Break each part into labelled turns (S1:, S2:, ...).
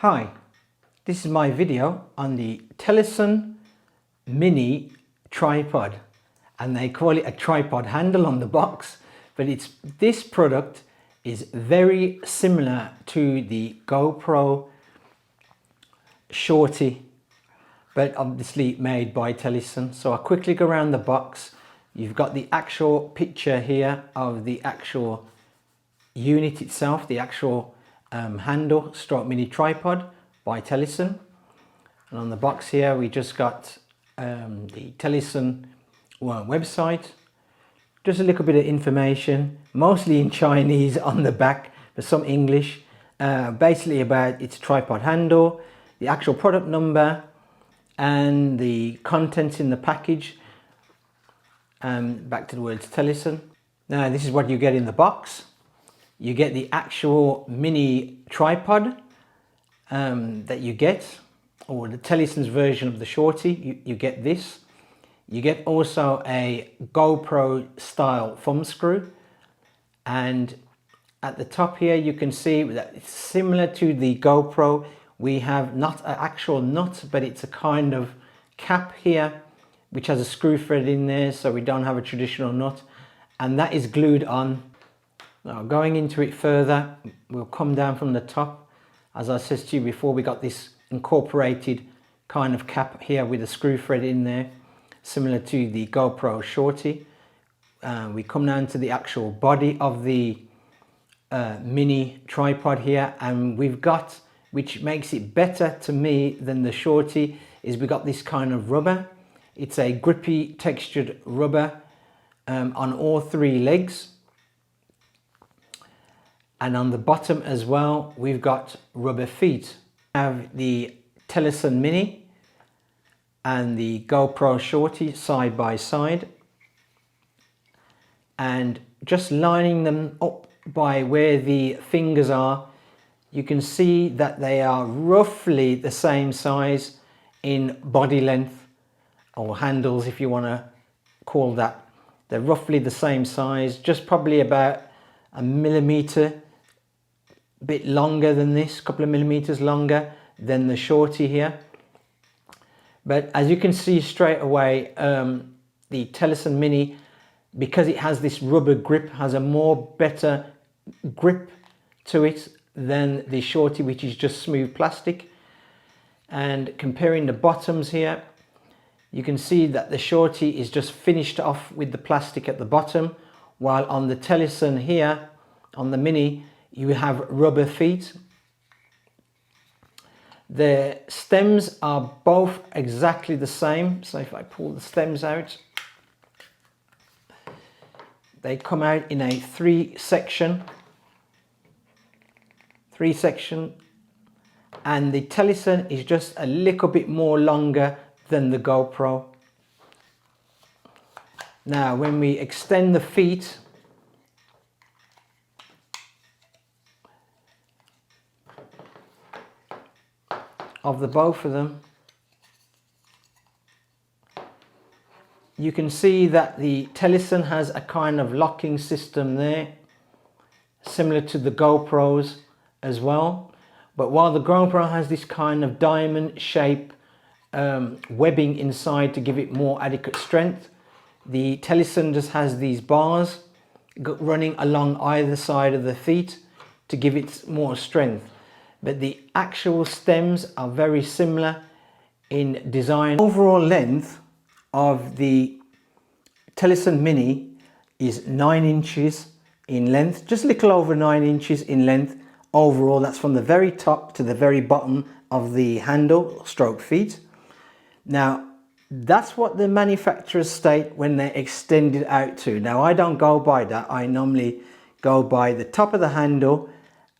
S1: Hi, this is my video on the Telesin mini tripod, and they call it a tripod handle on the box, but this product is very similar to the GoPro Shorty, but obviously made by Telesin. So I quickly go around the box. You've got the actual picture here of the actual unit itself, the actual handle stroke mini tripod by Telesin, and on the box here we just got the Telesin website, just a little bit of information, mostly in Chinese on the back but some English, basically about its tripod handle, the actual product number and the contents in the package. Back to the words Telesin. Now this is what you get in the box. You get the actual mini tripod that you get, or the Telesin's version of the Shorty. You get this. You get also a GoPro style thumb screw, and at the top here you can see that it's similar to the GoPro. We have not an actual nut, but it's a kind of cap here which has a screw thread in there, so we don't have a traditional nut, and that is glued on. Now going into it further, we'll come down from the top. As I said to you before, we got this incorporated kind of cap here with a screw thread in there, similar to the GoPro Shorty. We come down to the actual body of the mini tripod here, and we've got, which makes it better to me than the Shorty, is we got this kind of rubber. It's a grippy textured rubber on all three legs. And on the bottom as well, we've got rubber feet. We have the Telesin Mini and the GoPro Shorty side by side. And just lining them up by where the fingers are, you can see that they are roughly the same size in body length, or handles if you want to call that. They're roughly the same size, just probably about a millimeter, a bit longer than this, a couple of millimeters longer than the Shorty here. But as you can see straight away, the Telesin Mini, because it has this rubber grip, has a better grip to it than the Shorty, which is just smooth plastic. And comparing the bottoms here, you can see that the Shorty is just finished off with the plastic at the bottom, while on the Telesin here, on the Mini, you have rubber feet. The stems are both exactly the same. So if I pull the stems out, they come out in a three section, and the Telesin is just a little bit more longer than the GoPro. Now when we extend the feet, of the both of them, you can see that the Telesin has a kind of locking system there, similar to the GoPros as well. But while the GoPro has this kind of diamond shape webbing inside to give it more adequate strength, the Telesin just has these bars running along either side of the feet to give it more strength. But the actual stems are very similar in design. Overall length of the Telesin Mini is 9 inches in length, just a little over 9 inches in length overall. That's from the very top to the very bottom of the handle stroke feet. Now that's what the manufacturers state when they extend it out to. Now I don't go by that. I normally go by the top of the handle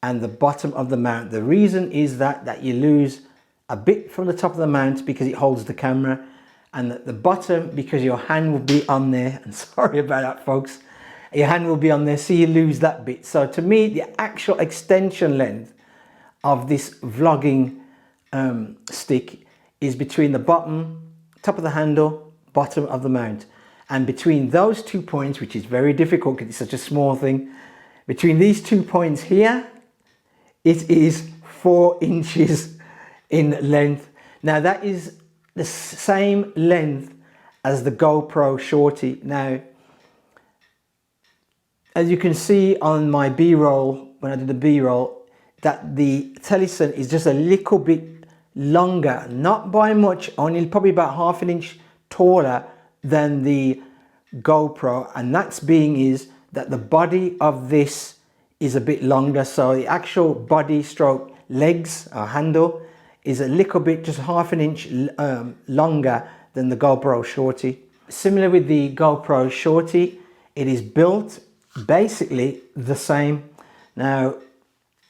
S1: and the bottom of the mount. The reason is that you lose a bit from the top of the mount because it holds the camera, and at the bottom because your hand will be on there, and sorry about that folks, your hand will be on there, so you lose that bit. So to me, the actual extension length of this vlogging stick is between the top of the handle, bottom of the mount, and between those 2 points, which is very difficult because it's such a small thing, between these 2 points here, it is 4 inches in length. Now that is the same length as the GoPro Shorty. Now, as you can see on my B-roll, when I did the B-roll, that the Telesin is just a little bit longer, not by much, only probably about half an inch taller than the GoPro, and that's being is that the body of this is a bit longer, so the actual body stroke legs or handle is a little bit, just half an inch longer than the GoPro Shorty. Similar with the GoPro Shorty, it is built basically the same. Now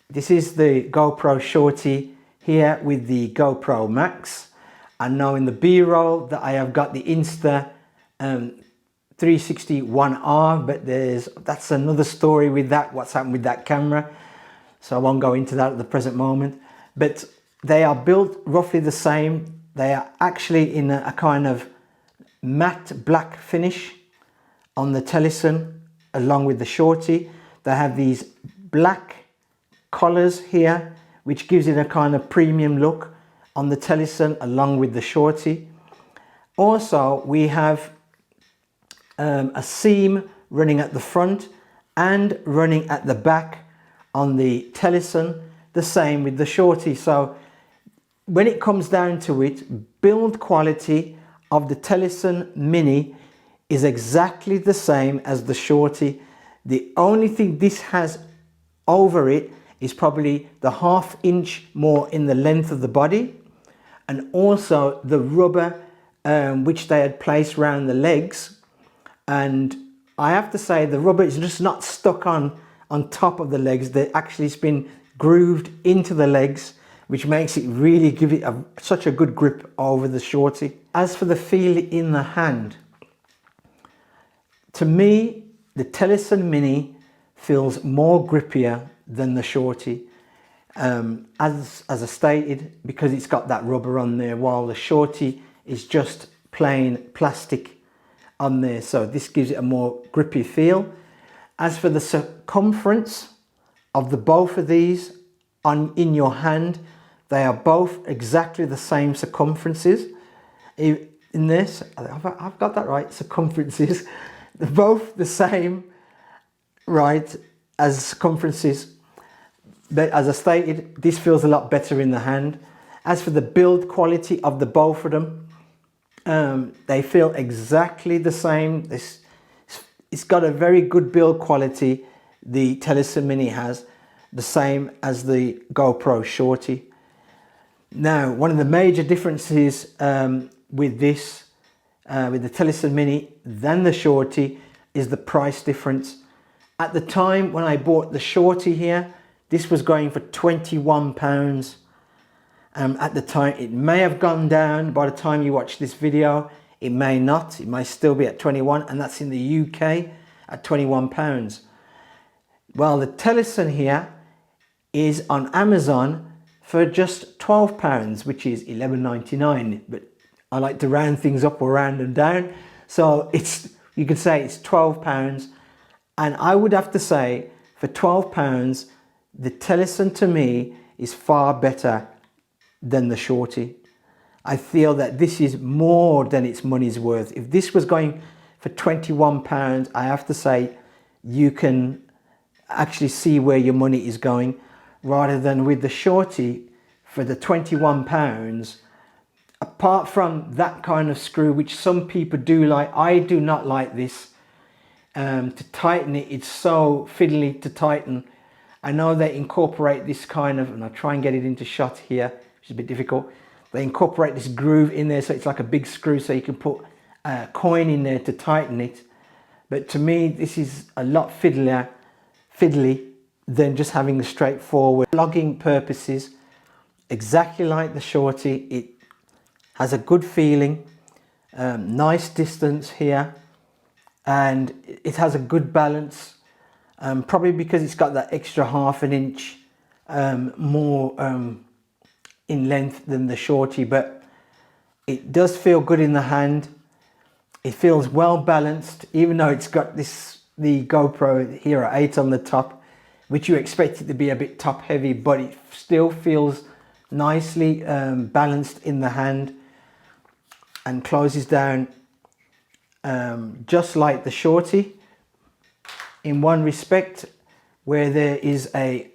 S1: this is the GoPro Shorty here with the GoPro Max, and now in the B-roll that I have got the Insta 360-1R, but that's another story with that, what's happened with that camera, so I won't go into that at the present moment. But they are built roughly the same. They are actually in a kind of matte black finish on the Telesin along with the Shorty. They have these black collars here, which gives it a kind of premium look on the Telesin along with the Shorty. Also, we have a seam running at the front and running at the back on the Telesin, the same with the Shorty. So when it comes down to it, build quality of the Telesin Mini is exactly the same as the Shorty. The only thing this has over it is probably the ½ inch more in the length of the body, and also the rubber which they had placed around the legs. And I have to say the rubber is just not stuck on top of the legs. They actually it's been grooved into the legs, which makes it really give it such a good grip over the Shorty. As for the feel in the hand, to me the Telesin Mini feels more grippier than the Shorty, as I stated, because it's got that rubber on there, while the Shorty is just plain plastic on there, so this gives it a more grippy feel. As for the circumference of the both of these in your hand, they are both exactly the same circumferences. In this, I've got that right, circumferences. They're both the same, right, as circumferences. But as I stated, this feels a lot better in the hand. As for the build quality of the both of them, they feel exactly the same. It's got a very good build quality. The Telesin Mini has the same as the GoPro Shorty. Now, one of the major differences with this, with the Telesin Mini than the Shorty, is the price difference. At the time when I bought the Shorty here, this was going for £21. At the time, it may have gone down by the time you watch this video. It may not. It may still be at 21, and that's in the UK at £21. Well, the Telesin here is on Amazon for just £12, which is £11.99. But I like to round things up or round them down, so you could say it's £12. And I would have to say, for £12, the Telesin to me is far better than the Shorty. I feel that this is more than its money's worth. If this was going for £21, I have to say you can actually see where your money is going, rather than with the Shorty for the £21. Apart from that kind of screw, which some people do like, I do not like this. To tighten it, it's so fiddly to tighten. I know they incorporate this kind of, and I'll try and get it into shot here, which is a bit difficult. They incorporate this groove in there, so it's like a big screw, so you can put a coin in there to tighten it. But to me, this is a lot fiddly than just having the straightforward. Vlogging purposes, exactly like the Shorty, it has a good feeling, nice distance here, and it has a good balance. Probably because it's got that extra ½ an inch more in length than the Shorty, but it does feel good in the hand. It feels well balanced, even though it's got the GoPro Hero 8 on the top. which you expect it to be a bit top heavy, but it still feels nicely balanced in the hand and closes down just like the Shorty, in one respect, where there is a,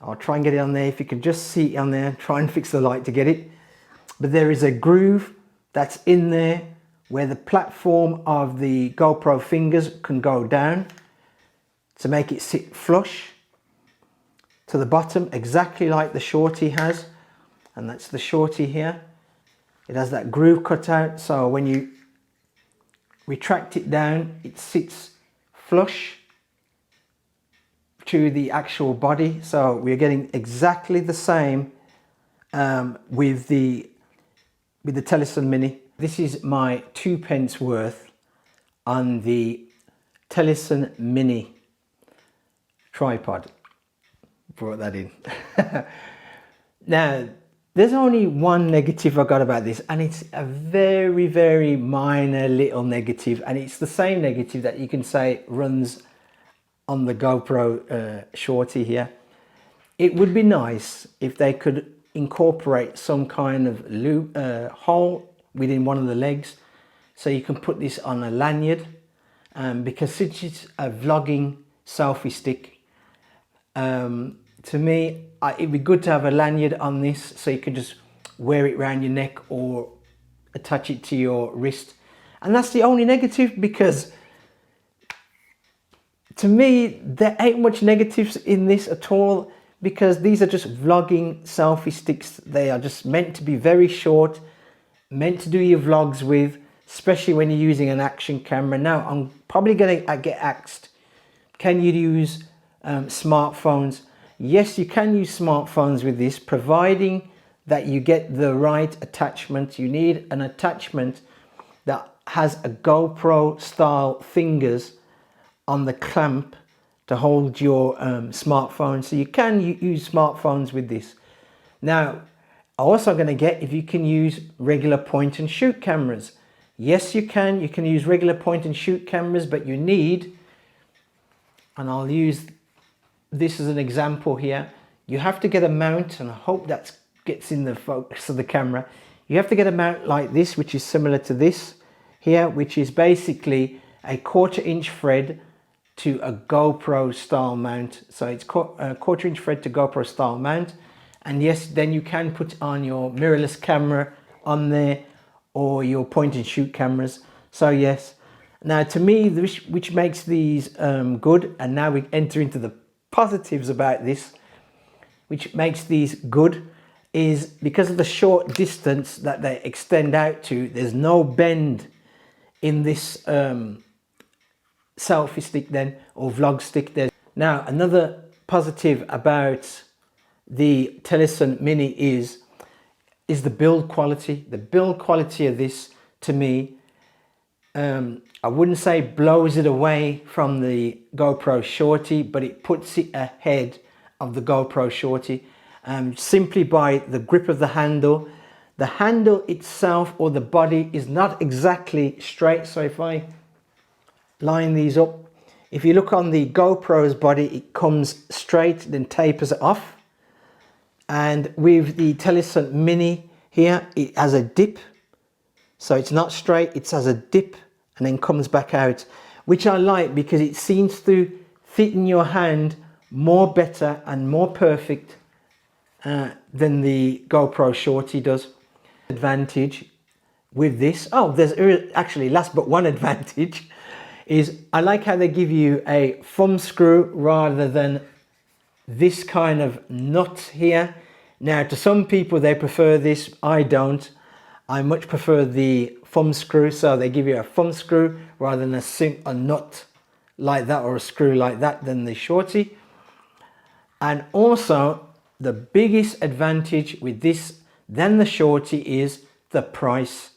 S1: I'll try and get it on there, if you can just see it on there, try and fix the light to get it, but there is a groove that's in there where the platform of the GoPro fingers can go down to make it sit flush to the bottom, exactly like the Shorty has. And that's the Shorty here. It has that groove cut out, so when you retract it down, it sits flush to the actual body. So we're getting exactly the same with the Telesin Mini. This is my 2p worth on the Telesin Mini tripod. Brought that in. Now, there's only one negative I got about this, and it's a very, very minor little negative, and it's the same negative that you can say runs on the GoPro Shorty here. It would be nice if they could incorporate some kind of loop hole within one of the legs, so you can put this on a lanyard, because since it's a vlogging selfie stick, to me it'd be good to have a lanyard on this, so you can just wear it around your neck or attach it to your wrist. And that's the only negative, because to me there ain't much negatives in this at all, because these are just vlogging selfie sticks. They are just meant to be very short, meant to do your vlogs with, especially when you're using an action camera. Now I'm probably going to get asked, can you use smartphones? Yes, you can use smartphones with this, providing that you get the right attachment. You need an attachment that has a GoPro style fingers on the clamp to hold your smartphone. So you can use smartphones with this. Now, I'm also going to get if you can use regular point and shoot cameras. Yes, you can use regular point and shoot cameras, but you need, and I'll use this as an example here, you have to get a mount, and I hope that gets in the focus of the camera. You have to get a mount like this, which is similar to this here, which is basically a 1/4 inch thread to a GoPro style mount. So it's a 1/4 inch thread to GoPro style mount. And yes, then you can put on your mirrorless camera on there, or your point and shoot cameras. So yes, now to me, which makes these good, and now we enter into the positives about this, which makes these good, is because of the short distance that they extend out to, there's no bend in this selfie stick then, or vlog stick there. Now, another positive about the Telesin Mini is the build quality. The build quality of this, to me, I wouldn't say blows it away from the GoPro Shorty, but it puts it ahead of the GoPro Shorty, simply by the grip of the handle. The handle itself, or the body, is not exactly straight. So if I line these up, if you look on the GoPro's body, it comes straight, then tapers off. And with the Telesin Mini here, it has a dip. So it's not straight, it has a dip and then comes back out, which I like, because it seems to fit in your hand more better and more perfect than the GoPro Shorty does. Advantage with this, oh, there's actually last but one advantage, is I like how they give you a thumb screw rather than this kind of nut here. Now, to some people they prefer this, I don't. I much prefer the thumb screw, so they give you a thumb screw rather than a nut like that, or a screw like that, than the Shorty. And also, the biggest advantage with this than the Shorty is the price.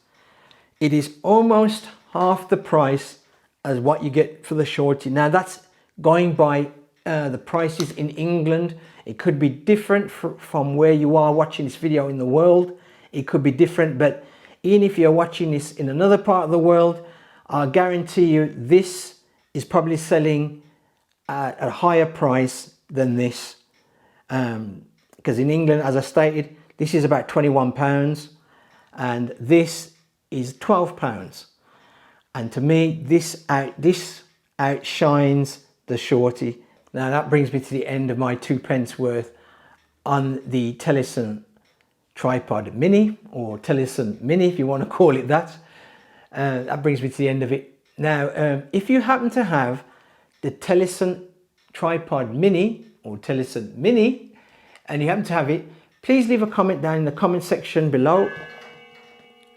S1: It is almost half the price as what you get for the Shorty. Now, that's going by the prices in England. It could be different from where you are watching this video in the world. It could be different, but even if you're watching this in another part of the world, I guarantee you this is probably selling at a higher price than this, because in England, as I stated, this is about £21 and this is £12. And to me, this outshines the Shorty. Now that brings me to the end of my 2p worth on the Telesin tripod mini, or Telesin mini if you want to call it that. That brings me to the end of it. Now, if you happen to have the Telesin tripod mini or Telesin mini and you happen to have it, please leave a comment down in the comment section below.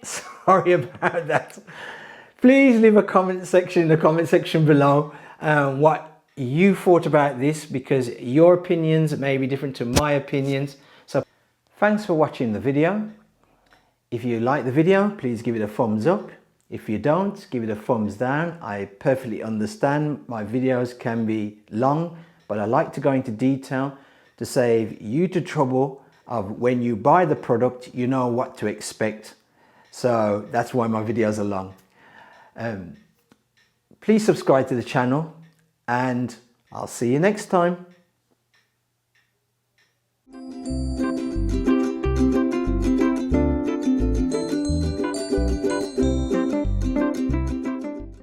S1: Sorry about that. Please leave a comment section in the comment section below what you thought about this, because your opinions may be different to my opinions. So thanks for watching the video. If you like the video, please give it a thumbs up. If you don't, give it a thumbs down. I perfectly understand my videos can be long, but I like to go into detail to save you the trouble of when you buy the product, you know what to expect. So that's why my videos are long. Please subscribe to the channel and I'll see you next time.